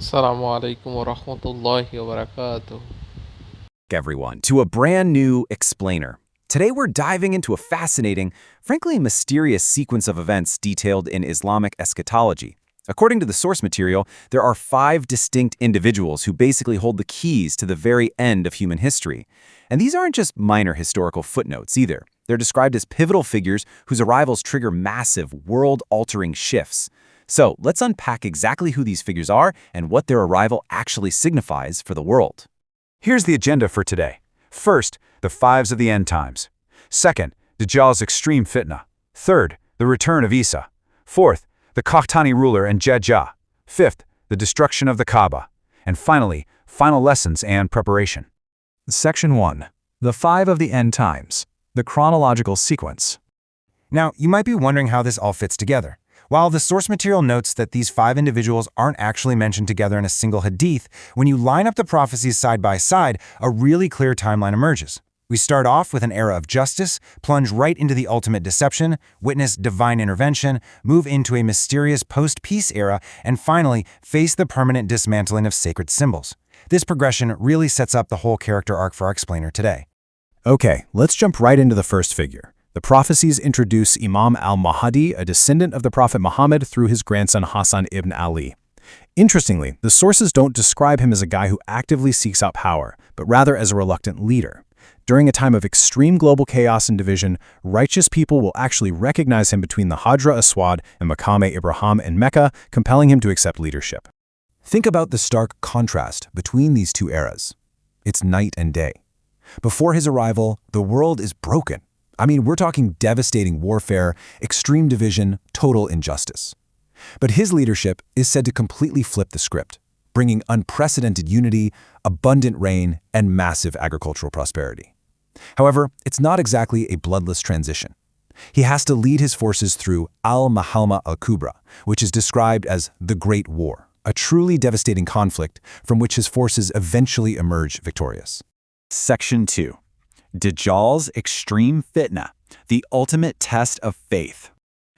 Assalamu alaikum wa rahmatullahi wa barakatuh. Everyone, to a brand new explainer. Today we're diving into a fascinating, frankly mysterious sequence of events detailed in Islamic eschatology. According to the source material, there are 5 distinct individuals who basically hold the keys to the very end of human history. And these aren't just minor historical footnotes either. They're described as pivotal figures whose arrivals trigger massive, world-altering shifts. So let's unpack exactly who these figures are and what their arrival actually signifies for the world. Here's the agenda for today. First, the fives of the end times. Second, Dajjal's extreme fitna. Third, the return of Isa. Fourth, the Qahtani ruler and Jeddah. Fifth, the destruction of the Kaaba. And finally, final lessons and preparation. Section 1. The 5 of the End Times. The chronological sequence. Now, you might be wondering how this all fits together. While the source material notes that these 5 individuals aren't actually mentioned together in a single hadith, when you line up the prophecies side by side, a really clear timeline emerges. We start off with an era of justice, plunge right into the ultimate deception, witness divine intervention, move into a mysterious post-peace era, and finally face the permanent dismantling of sacred symbols. This progression really sets up the whole character arc for our explainer today. Okay, let's jump right into the first figure. The prophecies introduce Imam al-Mahdi, a descendant of the Prophet Muhammad, through his grandson Hassan ibn Ali. Interestingly, the sources don't describe him as a guy who actively seeks out power, but rather as a reluctant leader. During a time of extreme global chaos and division, righteous people will actually recognize him between the Hajra Aswad and Maqam Ibrahim in Mecca, compelling him to accept leadership. Think about the stark contrast between these two eras. It's night and day. Before his arrival, the world is broken. I mean, we're talking devastating warfare, extreme division, total injustice. But his leadership is said to completely flip the script, bringing unprecedented unity, abundant rain, and massive agricultural prosperity. However, it's not exactly a bloodless transition. He has to lead his forces through al-Mahalma al-Kubra, which is described as the Great War, a truly devastating conflict from which his forces eventually emerge victorious. Section 2. Dajjal's extreme fitna, the ultimate test of faith.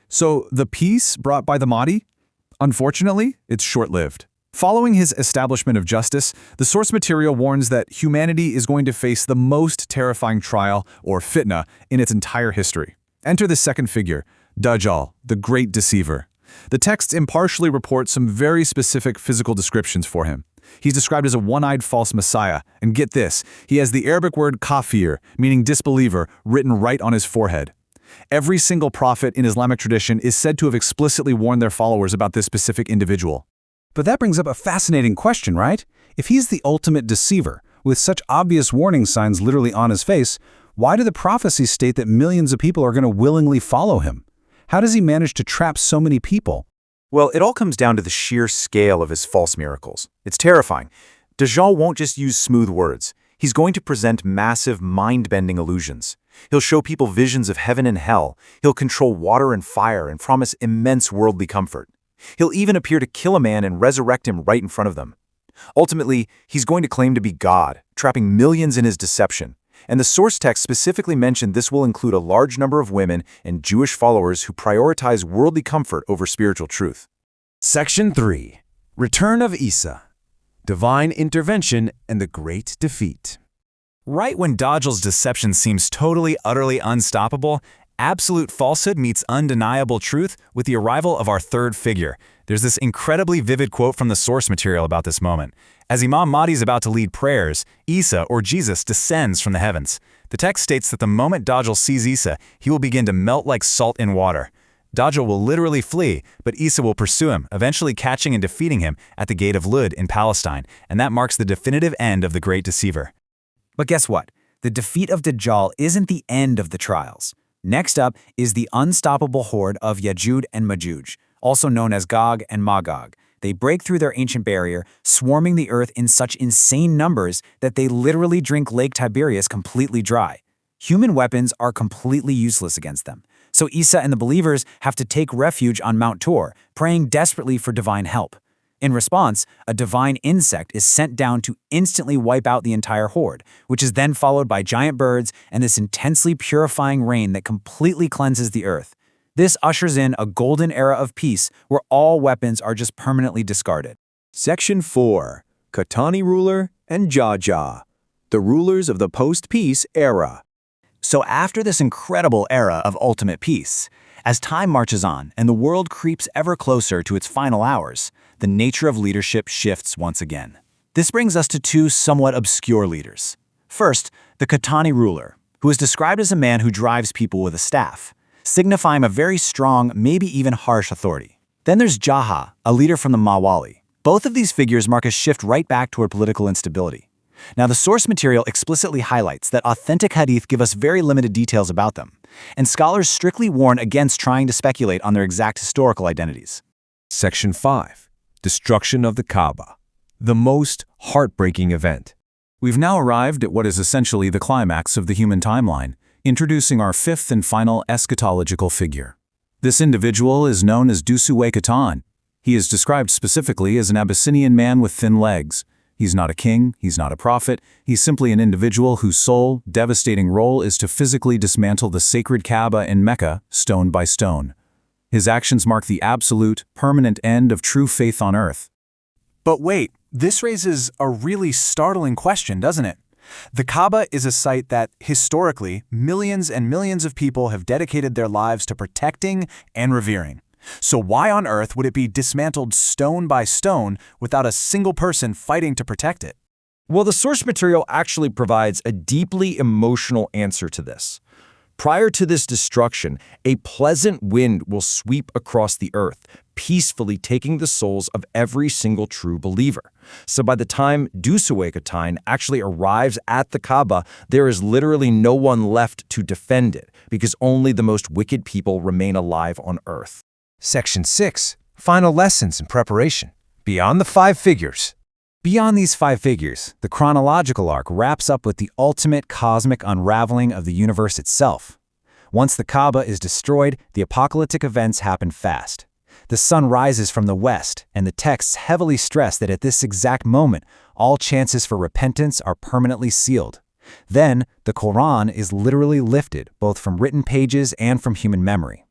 So, the peace brought by the Mahdi? Unfortunately, it's short-lived. Following his establishment of justice, the source material warns that humanity is going to face the most terrifying trial, or fitna, in its entire history. Enter the second figure, Dajjal, the great deceiver. The texts impartially report some very specific physical descriptions for him. He's described as a one-eyed false messiah, and get this, he has the Arabic word kafir, meaning disbeliever, written right on his forehead. Every single prophet in Islamic tradition is said to have explicitly warned their followers about this specific individual. But that brings up a fascinating question, right? If he's the ultimate deceiver, with such obvious warning signs literally on his face, why do the prophecies state that millions of people are going to willingly follow him? How does he manage to trap so many people? Well, it all comes down to the sheer scale of his false miracles. It's terrifying. Dajjal won't just use smooth words. He's going to present massive, mind-bending illusions. He'll show people visions of heaven and hell. He'll control water and fire and promise immense worldly comfort. He'll even appear to kill a man and resurrect him right in front of them. Ultimately, he's going to claim to be God, trapping millions in his deception. And the source text specifically mentioned this will include a large number of women and Jewish followers who prioritize worldly comfort over spiritual truth. Section 3. Return of Isa. Divine intervention and the great defeat. Right when Dajjal's deception seems totally, utterly unstoppable, absolute falsehood meets undeniable truth with the arrival of our third figure. There's this incredibly vivid quote from the source material about this moment. As Imam Mahdi is about to lead prayers, Isa, or Jesus, descends from the heavens. The text states that the moment Dajjal sees Isa, he will begin to melt like salt in water. Dajjal will literally flee, but Isa will pursue him, eventually catching and defeating him at the gate of Lud in Palestine, and that marks the definitive end of the great deceiver. But guess what? The defeat of Dajjal isn't the end of the trials. Next up is the unstoppable horde of Ya'juj and Ma'juj, also known as Gog and Magog. They break through their ancient barrier, swarming the earth in such insane numbers that they literally drink Lake Tiberias completely dry. Human weapons are completely useless against them. So Isa and the believers have to take refuge on Mount Tor, praying desperately for divine help. In response, a divine insect is sent down to instantly wipe out the entire horde, which is then followed by giant birds and this intensely purifying rain that completely cleanses the earth. This ushers in a golden era of peace where all weapons are just permanently discarded. Section 4. Khatani ruler and Jaja, the rulers of the post-peace era. So after this incredible era of ultimate peace, as time marches on and the world creeps ever closer to its final hours, the nature of leadership shifts once again. This brings us to two somewhat obscure leaders. First, the Khatani ruler, who is described as a man who drives people with a staff, signifying a very strong, maybe even harsh authority. Then there's Jaha, a leader from the Mawali. Both of these figures mark a shift right back toward political instability. Now, the source material explicitly highlights that authentic hadith give us very limited details about them, and scholars strictly warn against trying to speculate on their exact historical identities. Section 5. Destruction of the Kaaba, the most heartbreaking event. We've now arrived at what is essentially the climax of the human timeline, introducing our fifth and final eschatological figure. This individual is known as Dusue Khatan. He is described specifically as an Abyssinian man with thin legs. He's not a king, he's not a prophet, he's simply an individual whose sole, devastating role is to physically dismantle the sacred Kaaba in Mecca, stone by stone. His actions mark the absolute, permanent end of true faith on earth. But wait, this raises a really startling question, doesn't it? The Kaaba is a site that, historically, millions and millions of people have dedicated their lives to protecting and revering. So why on earth would it be dismantled stone by stone without a single person fighting to protect it? Well, the source material actually provides a deeply emotional answer to this. Prior to this destruction, a pleasant wind will sweep across the earth, peacefully taking the souls of every single true believer. So by the time Dusue Khatan actually arrives at the Kaaba, there is literally no one left to defend it, because only the most wicked people remain alive on earth. Section 6. Final lessons and preparation. Beyond the 5 figures. Beyond these 5 figures, the chronological arc wraps up with the ultimate cosmic unraveling of the universe itself. Once the Kaaba is destroyed, the apocalyptic events happen fast. The sun rises from the west, and the texts heavily stress that at this exact moment, all chances for repentance are permanently sealed. Then, the Quran is literally lifted, both from written pages and from human memory.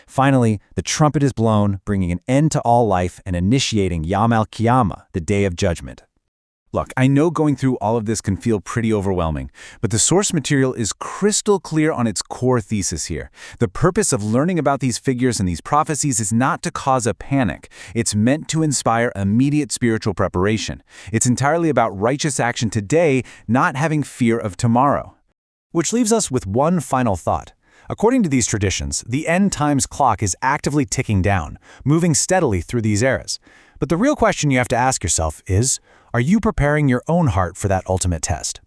Finally, the trumpet is blown, bringing an end to all life and initiating Yawm Al-Qiyamah, the Day of Judgment. Look, I know going through all of this can feel pretty overwhelming, but the source material is crystal clear on its core thesis here. The purpose of learning about these figures and these prophecies is not to cause a panic. It's meant to inspire immediate spiritual preparation. It's entirely about righteous action today, not having fear of tomorrow. Which leaves us with one final thought. According to these traditions, the end times clock is actively ticking down, moving steadily through these eras. But the real question you have to ask yourself is, are you preparing your own heart for that ultimate test?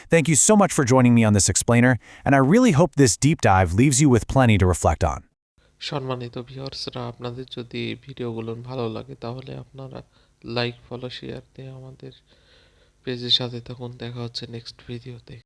Thank you so much for joining me on this explainer, and I really hope this deep dive leaves you with plenty to reflect on. সম্মানিত ভিউয়ার্সরা, আপনাদের যদি ভিডিওগুলো ভালো লাগে তাহলে আপনারা like, follow, share দিয়ে আমাদের পেজের সাথে থাকুন। দেখা হচ্ছে নেক্সট ভিডিওতে।